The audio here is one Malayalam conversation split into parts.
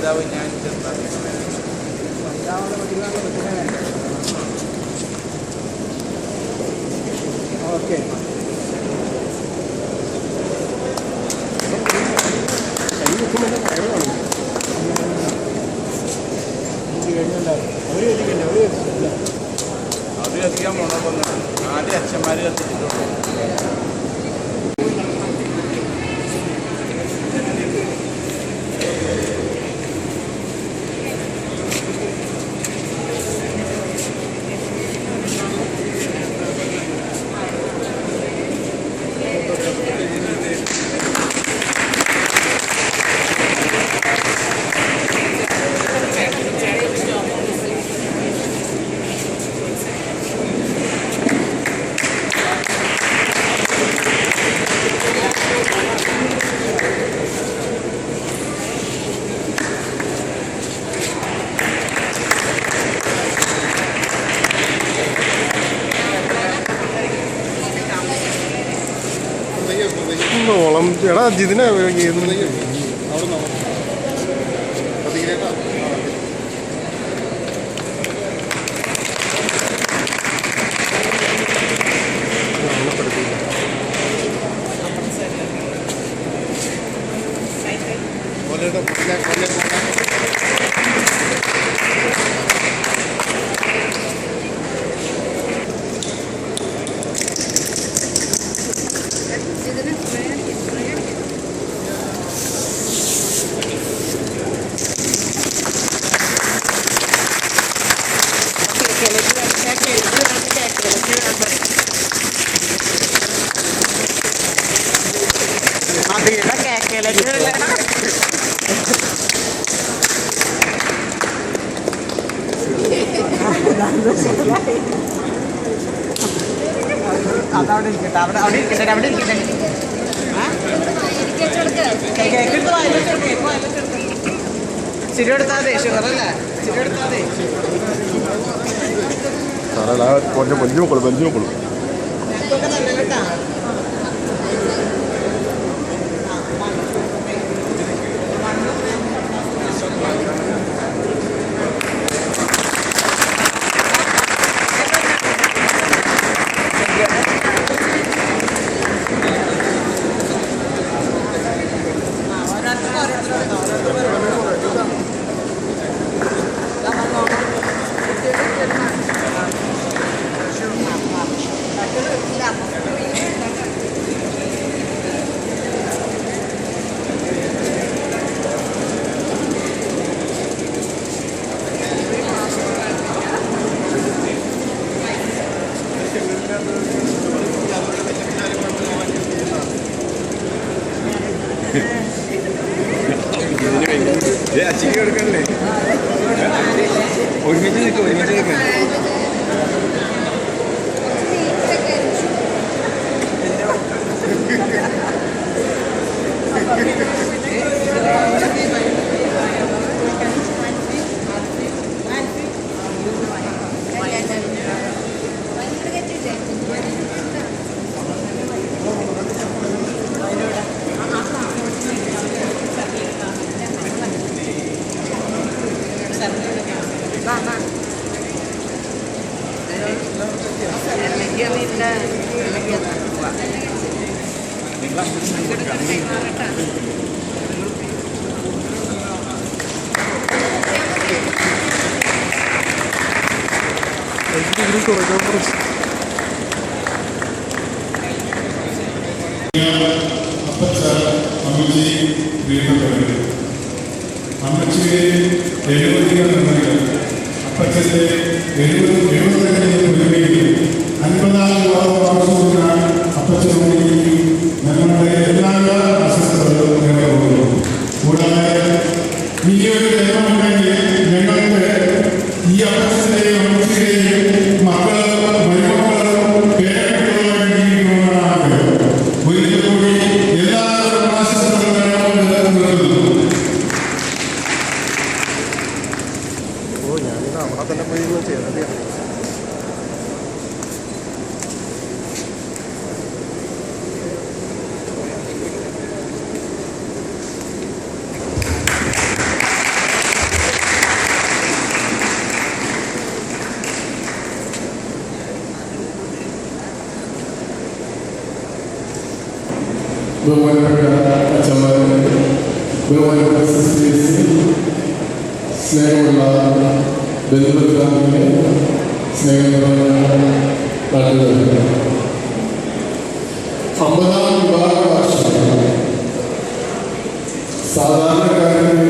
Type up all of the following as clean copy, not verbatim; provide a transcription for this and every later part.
വലുതാവും ഞാൻ ചെറുതാക്കി. ഓക്കെ അവർ കത്തിക്കാൻ പോകണമെന്ന് ആദ്യം അച്ഛന്മാർ കത്തിച്ചിട്ടുള്ളൂ. ഓളം എടാ ജിതിനെ അതവിടെ ഇരിക്കട്ടെ, അവിടെ ഇരിക്കട്ടെ, അവിടെ ഇരിക്കട്ടെ. ചിരി എടുത്താതെ ഷുഗറല്ല, ചിരി എടുത്താതെ కొంచెం మంచి మొక్కలు మంచి మొక్కలు നല്ല കേട്ടാ. അച്ചിക്ക് എടുക്കണ്ടേ? ഒരുമിച്ച് നിൽക്കും, ഒരുമിച്ച് നിൽക്കാം. അമ്മച്ചിയെ 70 അപ്പച്ചന്റെ 50 വർഷത്തിനാണ് അപ്പച്ചനോട് ഞങ്ങളുടെ എല്ലാ അസ്വസ്ഥതകളും നിലകൊള്ളുന്നു. കൂടാതെ ഇനിയൊരു ജന്മമുണ്ടെങ്കിൽ ഞങ്ങൾക്ക് ഈ അപ്പച്ചനെയും അമ്മച്ചിയെയും മക്കളും മരുമക്കളും പേരക്കുട്ടികളും വേണ്ടിയിരിക്കുന്നതാണ്. ഒരിക്കൽ കൂടി എല്ലാവരും ആശംസകൾ നൽകുന്നു. ഞാനിത് അവിടെ തന്നെ പോയി ചെയ്തത്. ബഹുമാനപ്പെട്ട അച്ഛന്മാരെ, ബഹുമാനപ്പെട്ട സിസ്റ്റേഴ്സ്, സ്നേഹമുള്ള ബന്ധുമിത്രാദികളെ, സ്നേഹമുള്ള നാട്ടുകാരെ, 50-ാം വിവാഹ വാർഷികം സാധാരണക്കാരന്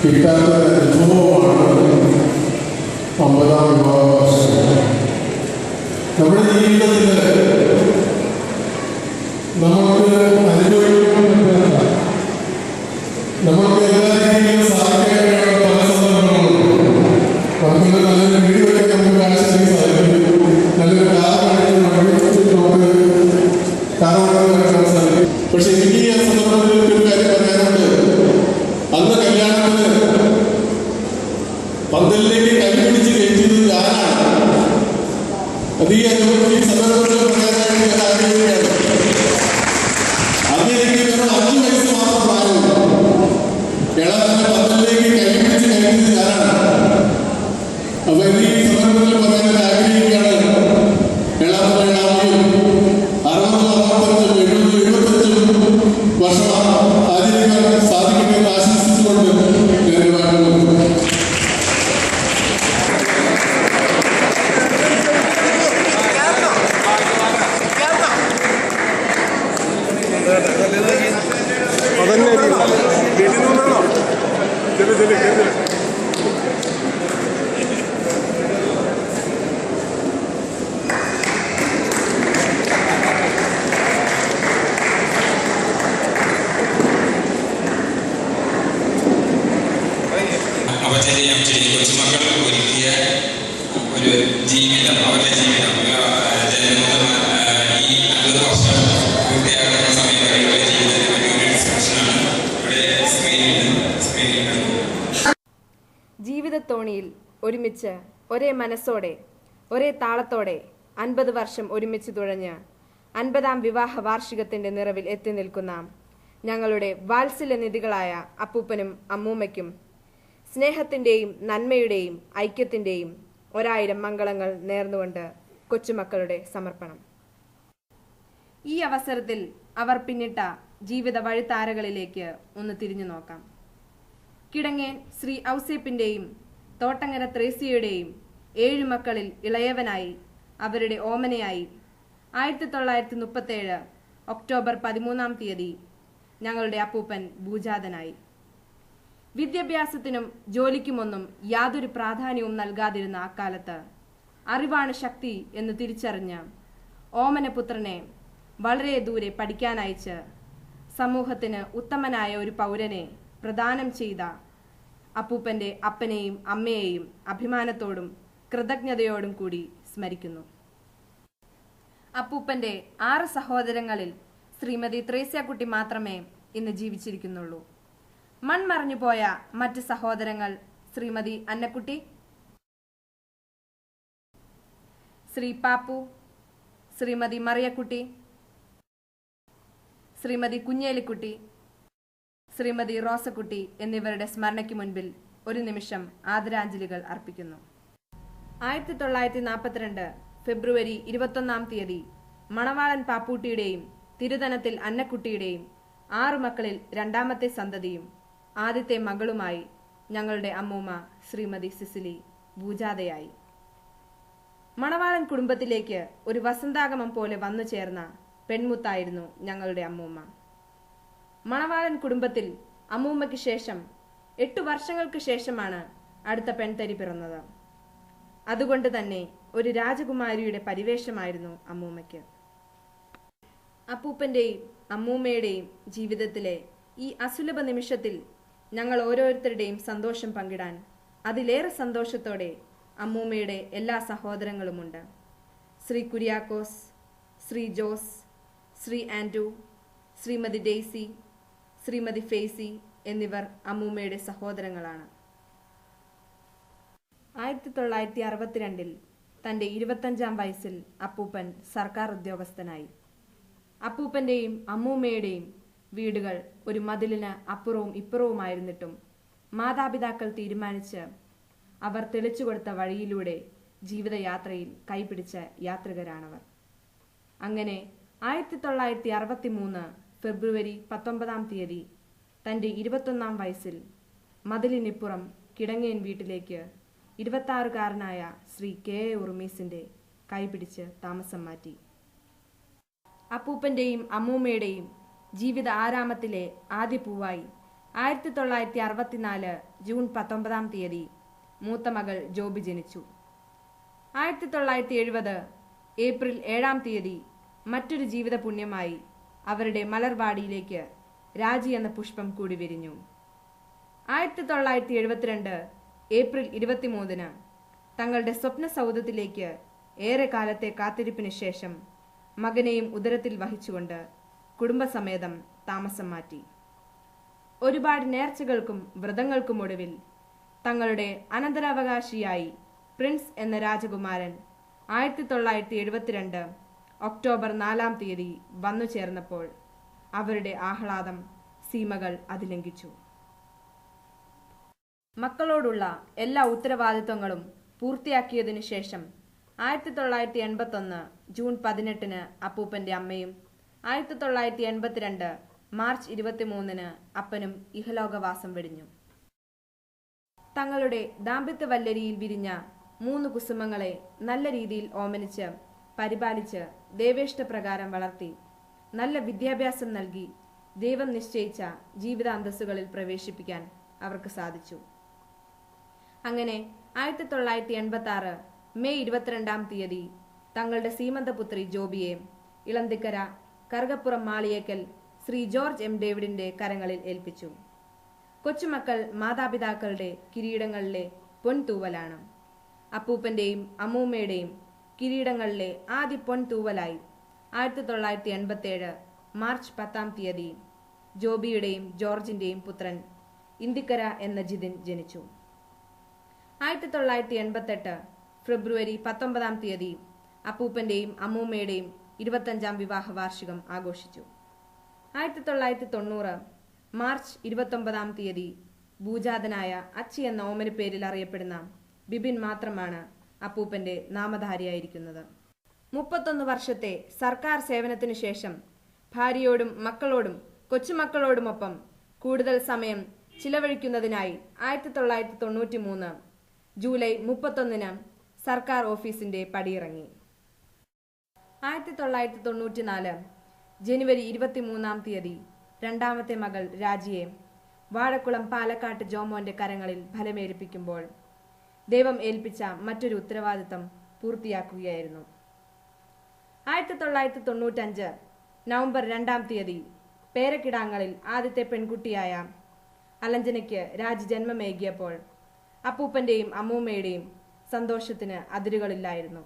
കിട്ടാത്ത അനുഭവമാണ് 50-ാം വിവാഹ വാർഷികം. നമ്മുടെ ജീവിതത്തിൽ നമുക്ക് അനുഭവിക്കാൻ പറ്റാത്ത, നമുക്ക് എല്ലാ രീതിയിലും സഹായിക്കാൻ പല സന്ദർഭങ്ങളുണ്ട്. നമുക്ക് നല്ലൊരു വീഡിയോയൊക്കെ നമുക്ക് കാണിച്ചാൽ സാധിക്കും. നല്ലൊരു കാർ നമുക്ക് കാർ ഓടാൻ സാധിക്കും. പക്ഷെ എനിക്ക് ഈ സന്ദർഭത്തിൽ ഒരു കാര്യം പറയാനുണ്ട്. അന്ന് കല്യാണത്തിന് പന്തലിലേക്ക് കൈപിടിച്ച് കയറ്റിയത് ഞാനാണ്. അത് ഈ അനുഭവം ഈ സന്ദർഭത്തിൽ പറയാനായിട്ട് ഞാൻ ആഗ്രഹിക്കുകയാണ്. അന്ന് എനിക്ക് വെറും 5 വയസ്സ് മാത്രം പ്രായമുള്ളൂ. കേരളത്തിന്റെ പന്തലിലേക്ക് കൈപിടിച്ച് കയറ്റിയത് ഞാനാണ്. അപ്പൊ ഇത് ഈ സന്ദർഭത്തിൽ പറയാൻ ആഗ്രഹിക്കുകയാണ്. കേരളത്തിലെ 60-65 വർഷം ആചരിക്കാൻ സാധിക്കുമെന്ന് ആശംസിച്ചുകൊണ്ട് അവചര്യം ചെയ്ത് കൊച്ചുമക്കൾ ഒരുക്കിയ ഒരു ജീവിതം, അവരുടെ ജീവിതം ഈ 50 വർഷം പൂർത്തിയാകുന്ന സമയം വരെയുള്ള ജീവിതത്തിന് വലിയൊരു എക്സ്പ്രഷനാണ് ഇവിടെ സ്ക്രീനിൽ ജീവിതത്തോണിയിൽ ഒരുമിച്ച് ഒരേ മനസ്സോടെ ഒരേ താളത്തോടെ 50 വർഷം ഒരുമിച്ച് തുഴഞ്ഞ് 50-ാം വിവാഹ വാർഷികത്തിന്റെ നിറവിൽ എത്തി നിൽക്കുന്ന ഞങ്ങളുടെ വാത്സല്യനിധികളായ അപ്പൂപ്പനും അമ്മൂമ്മയ്ക്കും സ്നേഹത്തിന്റെയും നന്മയുടെയും ഐക്യത്തിന്റെയും 1000 മംഗളങ്ങൾ നേർന്നുകൊണ്ട് കൊച്ചുമക്കളുടെ സമർപ്പണം. ഈ അവസരത്തിൽ അവർ പിന്നിട്ട ജീവിത വഴിത്താരകളിലേക്ക് ഒന്ന് തിരിഞ്ഞു നോക്കാം. കിടങ്ങേൻ ശ്രീ ഔസേപ്പിന്റെയും തോട്ടങ്ങര ത്രേസ്യയുടെയും 7 മക്കളിൽ ഇളയവനായി, അവരുടെ ഓമനയായി 1937 ഒക്ടോബർ 13-ാം തീയതി ഞങ്ങളുടെ അപ്പൂപ്പൻ ഭൂജാതനായി. വിദ്യാഭ്യാസത്തിനും ജോലിക്കുമൊന്നും യാതൊരു പ്രാധാന്യവും നൽകാതിരുന്ന അക്കാലത്ത് അറിവാണ് ശക്തി എന്ന് തിരിച്ചറിഞ്ഞ് ഓമനപുത്രനെ വളരെ ദൂരെ പഠിക്കാനയച്ച് സമൂഹത്തിന് ഉത്തമനായ ഒരു പൗരനെ പ്രദാനം ചെയ്ത അപ്പൂപ്പന്റെ അപ്പനെയും അമ്മയെയും അഭിമാനത്തോടും കൃതജ്ഞതയോടും കൂടി സ്മരിക്കുന്നു. അപ്പൂപ്പന്റെ 6 സഹോദരങ്ങളിൽ ശ്രീമതി ത്രേസ്യാക്കുട്ടി മാത്രമേ ഇന്ന് ജീവിച്ചിരിക്കുന്നുള്ളൂ. മൺമറഞ്ഞു പോയ മറ്റ് സഹോദരങ്ങൾ ശ്രീമതി അന്നക്കുട്ടി, ശ്രീ പാപ്പു, ശ്രീമതി മറിയക്കുട്ടി, ശ്രീമതി കുഞ്ഞേലിക്കുട്ടി, ശ്രീമതി റോസക്കുട്ടി എന്നിവരുടെ സ്മരണയ്ക്ക് മുൻപിൽ ഒരു നിമിഷം ആദരാഞ്ജലികൾ അർപ്പിക്കുന്നു. 1942 ഫെബ്രുവരി 21-ാം തീയതി മണവാളൻ പാപ്പൂട്ടിയുടെയും തിരുതനത്തിൽ അന്നക്കുട്ടിയുടെയും 6 മക്കളിൽ 2ാമത്തെ സന്തതിയും ആദ്യത്തെ മകളുമായി ഞങ്ങളുടെ അമ്മൂമ്മ ശ്രീമതി സിസിലി ഭൂജാതയായി. മണവാളൻ കുടുംബത്തിലേക്ക് ഒരു വസന്താഗമം പോലെ വന്നു ചേർന്ന പെൺമുത്തായിരുന്നു ഞങ്ങളുടെ അമ്മൂമ്മ. മണവാളൻ കുടുംബത്തിൽ അമ്മൂമ്മയ്ക്ക് ശേഷം 8 വർഷങ്ങൾക്ക് ശേഷമാണ് അടുത്ത പെൺതരി പിറന്നത്. അതുകൊണ്ട് തന്നെ ഒരു രാജകുമാരിയുടെ പരിവേഷമായിരുന്നു അമ്മൂമ്മയ്ക്ക്. അപ്പൂപ്പന്റെയും അമ്മൂമ്മയുടെയും ജീവിതത്തിലെ ഈ അസുലഭ നിമിഷത്തിൽ ഞങ്ങൾ ഓരോരുത്തരുടെയും സന്തോഷം പങ്കിടാൻ അതിലേറെ സന്തോഷത്തോടെ അമ്മൂമ്മയുടെ എല്ലാ സഹോദരങ്ങളുമുണ്ട്. ശ്രീ കുര്യാക്കോസ്, ശ്രീ ജോസ്, ശ്രീ ആൻഡ്രു, ശ്രീമതി ഡെയ്സി, ശ്രീമതി ഫെയ്സി എന്നിവർ അമ്മൂമ്മയുടെ സഹോദരങ്ങളാണ്. 1962 തന്റെ 25-ാം വയസ്സിൽ അപ്പൂപ്പൻ സർക്കാർ ഉദ്യോഗസ്ഥനായി. അപ്പൂപ്പന്റെയും അമ്മൂമ്മയുടെയും വീടുകൾ ഒരു മതിലിന് അപ്പുറവും ഇപ്പുറവുമായിരുന്നിട്ടും മാതാപിതാക്കൾ തീരുമാനിച്ച് അവർ തെളിച്ചു കൊടുത്ത വഴിയിലൂടെ ജീവിതയാത്രയിൽ കൈപിടിച്ച യാത്രികരാണവർ. അങ്ങനെ 1963 ഫെബ്രുവരി 19 തൻ്റെ 21 വയസ്സിൽ മതിലിനിപ്പുറം കിടങ്ങേൻ വീട്ടിലേക്ക് 26-കാരനായ ശ്രീ കെ എ ഉർമീസിൻ്റെ കൈപിടിച്ച് താമസം മാറ്റി. അപ്പൂപ്പൻ്റെയും അമ്മൂമ്മയുടെയും ജീവിത ആരാമത്തിലെ ആദ്യ പൂവായി 1964 ജൂൺ 19 മൂത്ത മകൾ ജോബി ജനിച്ചു. 1970 ഏപ്രിൽ 7 മറ്റൊരു ജീവിത പുണ്യമായി അവരുടെ മലർവാടിയിലേക്ക് രാജി എന്ന പുഷ്പം കൂടി വിരിഞ്ഞു. 1972 ഏപ്രിൽ 23 തങ്ങളുടെ സ്വപ്ന സൗധത്തിലേക്ക് ഏറെ കാലത്തെ കാത്തിരിപ്പിന് ശേഷം മകനെയും ഉദരത്തിൽ വഹിച്ചുകൊണ്ട് കുടുംബസമേതം താമസം മാറ്റി. ഒരുപാട് നേർച്ചകൾക്കും വ്രതങ്ങൾക്കും ഒടുവിൽ തങ്ങളുടെ അനന്തരാവകാശിയായി പ്രിൻസ് എന്ന രാജകുമാരൻ 1972 ഒക്ടോബർ 4 വന്നു ചേർന്നപ്പോൾ അവരുടെ ആഹ്ലാദം സീമകൾ അതിലംഘിച്ചു. മക്കളോടുള്ള എല്ലാ ഉത്തരവാദിത്വങ്ങളും പൂർത്തിയാക്കിയതിനു ശേഷം 1981 ജൂൺ 18 അപ്പൂപ്പൻ്റെ അമ്മയും 1982 മാർച്ച് 23 അപ്പനും ഇഹലോകവാസം വെടിഞ്ഞു. തങ്ങളുടെ ദാമ്പത്യ വല്ലരിയിൽ വിരിഞ്ഞ 3 കുസുമങ്ങളെ നല്ല രീതിയിൽ ഓമനിച്ച് പരിപാലിച്ച് ദേവേഷ്ടപ്രകാരം വളർത്തി നല്ല വിദ്യാഭ്യാസം നൽകി ദൈവം നിശ്ചയിച്ച ജീവിതാന്തസ്സുകളിൽ പ്രവേശിപ്പിക്കാൻ അവർക്ക് സാധിച്ചു. അങ്ങനെ 1986 മെയ് 22 തങ്ങളുടെ സീമന്തപുത്രി ജോബിയെ ഇളന്തിക്കര കറുകപ്പുറം മാളിയേക്കൽ ശ്രീ ജോർജ് എം ഡേവിഡിന്റെ കരങ്ങളിൽ ഏൽപ്പിച്ചു. കൊച്ചുമക്കൾ മാതാപിതാക്കളുടെ കിരീടങ്ങളിലെ പൊൻതൂവലാണ്. അപ്പൂപ്പന്റെയും അമ്മൂമ്മയുടെയും കിരീടങ്ങളിലെ ആദ്യ പൊൻതൂവലായി 1987 മാർച്ച് 10 ജോബിയുടെയും ജോർജിന്റെയും പുത്രൻ ഇന്ദിക്കര എന്ന ജിതിൻ ജനിച്ചു. 1988 ഫെബ്രുവരി 19 അപ്പൂപ്പന്റെയും അമ്മൂമ്മയുടെയും 25ാം വിവാഹ വാർഷികം ആഘോഷിച്ചു. 1990 മാർച്ച് 29 ഭൂജാതനായ അച്ചി എന്ന ഓമന പേരിൽ അറിയപ്പെടുന്ന ബിബിൻ മാത്രമാണ് അപ്പൂപ്പന്റെ നാമധാരിയായിരിക്കുന്നത്. 31 വർഷത്തെ സർക്കാർ സേവനത്തിനു ശേഷം ഭാര്യയോടും മക്കളോടും കൊച്ചുമക്കളോടുമൊപ്പം കൂടുതൽ സമയം ചിലവഴിക്കുന്നതിനായി 1993 ജൂലൈ 31 സർക്കാർ ഓഫീസിന്റെ പടിയിറങ്ങി. 1994 ജനുവരി 23 രണ്ടാമത്തെ മകൾ രാജിയെ വാഴക്കുളം പാലക്കാട്ട് ജോമോന്റെ കരങ്ങളിൽ ഫലമേൽപ്പിക്കുമ്പോൾ ദൈവം ഏൽപ്പിച്ച മറ്റൊരു ഉത്തരവാദിത്തം പൂർത്തിയാക്കുകയായിരുന്നു. 1995 നവംബർ 2 പേരക്കിടാങ്ങളിൽ ആദ്യത്തെ പെൺകുട്ടിയായ അലഞ്ജനയ്ക്ക് രാജി ജന്മമേകിയപ്പോൾ അപ്പൂപ്പന്റെയും അമ്മൂമ്മയുടെയും സന്തോഷത്തിന് അതിരുകളില്ലായിരുന്നു.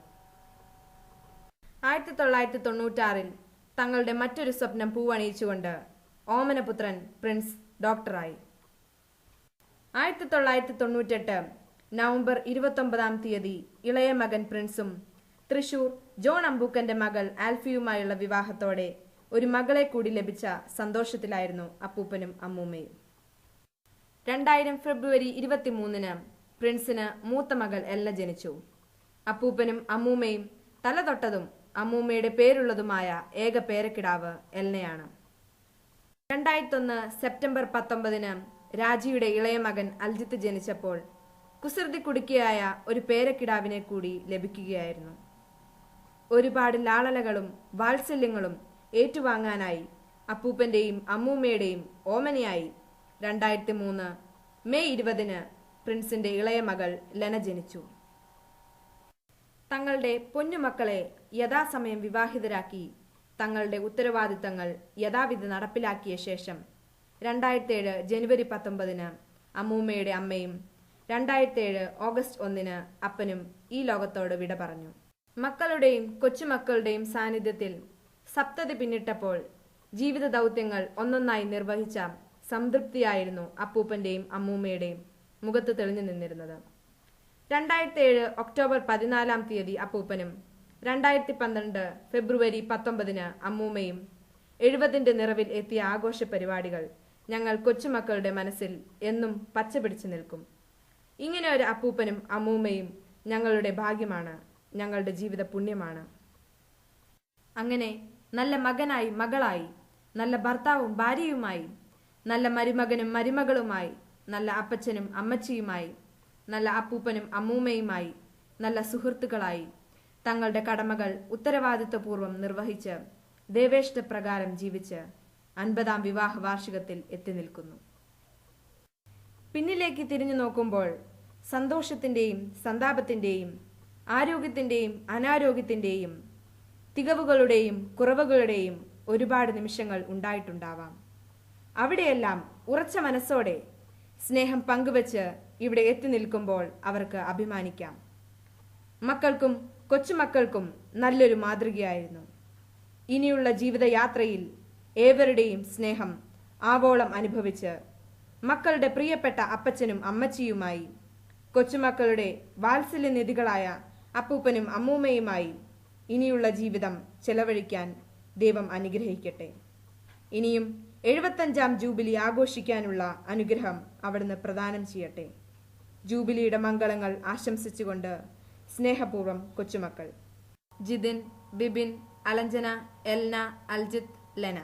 1996 തങ്ങളുടെ മറ്റൊരു സ്വപ്നം പൂവണിയിച്ചുകൊണ്ട് ഓമനപുത്രൻ പ്രിൻസ് ഡോക്ടറായി. 1998 നവംബർ 29 ഇളയ മകൻ പ്രിൻസും തൃശൂർ ജോൺ അമ്പൂക്കന്റെ മകൾ ആൽഫിയുമായുള്ള വിവാഹത്തോടെ ഒരു മകളെ കൂടി ലഭിച്ച സന്തോഷത്തിലായിരുന്നു അപ്പൂപ്പനും അമ്മൂമ്മയും. 2000 ഫെബ്രുവരി 23 പ്രിൻസിന് മൂത്ത മകൾ എല്ല ജനിച്ചു. അപ്പൂപ്പനും അമ്മൂമ്മയും തലതൊട്ടതും അമ്മൂമ്മയുടെ പേരുള്ളതുമായ ഏക പേരക്കിടാവ് എൽനയാണ്. 2001 സെപ്റ്റംബർ 19 രാജിയുടെ ഇളയ മകൻ അൽജിത്ത് ജനിച്ചപ്പോൾ കുസൃതി കുടുക്കിയായ ഒരു പേരക്കിടാവിനെ കൂടി ലഭിക്കുകയായിരുന്നു. ഒരുപാട് ലാളലകളും വാത്സല്യങ്ങളും ഏറ്റുവാങ്ങാനായി അപ്പൂപ്പന്റെയും അമ്മൂമ്മയുടെയും ഓമനയായി 2003 മെയ് 20 പ്രിൻസിന്റെ ഇളയ മകൾ ലെന ജനിച്ചു. തങ്ങളുടെ പൊന്നുമക്കളെ യഥാസമയം വിവാഹിതരാക്കി തങ്ങളുടെ ഉത്തരവാദിത്തങ്ങൾ യഥാവിധി നടപ്പിലാക്കിയ ശേഷം 2007 ജനുവരി 19 അമ്മൂമ്മയുടെ അമ്മയും 2007 ഓഗസ്റ്റ് 1 അപ്പനും ഈ ലോകത്തോട് വിട പറഞ്ഞു. മക്കളുടെയും കൊച്ചുമക്കളുടെയും സാന്നിധ്യത്തിൽ സപ്തതി പിന്നിട്ടപ്പോൾ ജീവിത ദൗത്യങ്ങൾ ഒന്നൊന്നായി നിർവഹിച്ച സംതൃപ്തിയായിരുന്നു അപ്പൂപ്പന്റെയും അമ്മൂമ്മയുടെയും മുഖത്ത് തെളിഞ്ഞു നിന്നിരുന്നത്. 2007 ഒക്ടോബർ 14 അപ്പൂപ്പനും 2012 ഫെബ്രുവരി 19 അമ്മൂമ്മയും 70ന്റെ നിറവിൽ എത്തിയ ആഘോഷ പരിപാടികൾ ഞങ്ങൾ കൊച്ചുമക്കളുടെ മനസ്സിൽ എന്നും പച്ചപിടിച്ചു നിൽക്കും. ഇങ്ങനെ ഒരു അപ്പൂപ്പനും അമ്മൂമ്മയും ഞങ്ങളുടെ ഭാഗ്യമാണ്, ഞങ്ങളുടെ ജീവിത പുണ്യമാണ്. അങ്ങനെ നല്ല മകനായി മകളായി, നല്ല ഭർത്താവും ഭാര്യയുമായി, നല്ല മരുമകനും മരുമകളുമായി, നല്ല അപ്പച്ചനും അമ്മച്ചിയുമായി, നല്ല അപ്പൂപ്പനും അമ്മൂമ്മയുമായി, നല്ല സുഹൃത്തുക്കളായി തങ്ങളുടെ കടമകൾ ഉത്തരവാദിത്വപൂർവ്വം നിർവഹിച്ച് ദേവേഷ്ടപ്രകാരം ജീവിച്ച് 50-ാം വിവാഹ വാർഷികത്തിൽ എത്തി നിൽക്കുന്നു. പിന്നിലേക്ക് തിരിഞ്ഞു നോക്കുമ്പോൾ സന്തോഷത്തിൻ്റെയും സന്താപത്തിൻ്റെയും ആരോഗ്യത്തിൻ്റെയും അനാരോഗ്യത്തിൻ്റെയും തികവുകളുടെയും കുറവുകളുടെയും ഒരുപാട് നിമിഷങ്ങൾ ഉണ്ടായിട്ടുണ്ടാവാം. അവിടെയെല്ലാം ഉറച്ച മനസ്സോടെ സ്നേഹം പങ്കുവച്ച് ഇവിടെ എത്തി നിൽക്കുമ്പോൾ അവർക്ക് അഭിമാനിക്കാം. മക്കൾക്കും കൊച്ചുമക്കൾക്കും നല്ലൊരു മാതൃകയായിരുന്നു. ഇനിയുള്ള ജീവിതയാത്രയിൽ ഏവരുടെയും സ്നേഹം ആവോളം അനുഭവിച്ച് മക്കളുടെ പ്രിയപ്പെട്ട അപ്പച്ചനും അമ്മച്ചിയുമായി, കൊച്ചുമക്കളുടെ വാത്സല്യനിധികളായ അപ്പൂപ്പനും അമ്മൂമ്മയുമായി ഇനിയുള്ള ജീവിതം ചെലവഴിക്കാൻ ദൈവം അനുഗ്രഹിക്കട്ടെ. ഇനിയും 75-ാം ജൂബിലി ആഘോഷിക്കാനുള്ള അനുഗ്രഹം അവിടുന്ന് പ്രദാനം ചെയ്യട്ടെ. ജൂബിലിയുടെ മംഗളങ്ങൾ ആശംസിച്ചുകൊണ്ട് സ്നേഹപൂർവ്വം കൊച്ചുമക്കൾ. ജിതിൻ, ബിബിൻ, അലഞ്ജന, എൽന, അൽജിത്ത്, ലെന.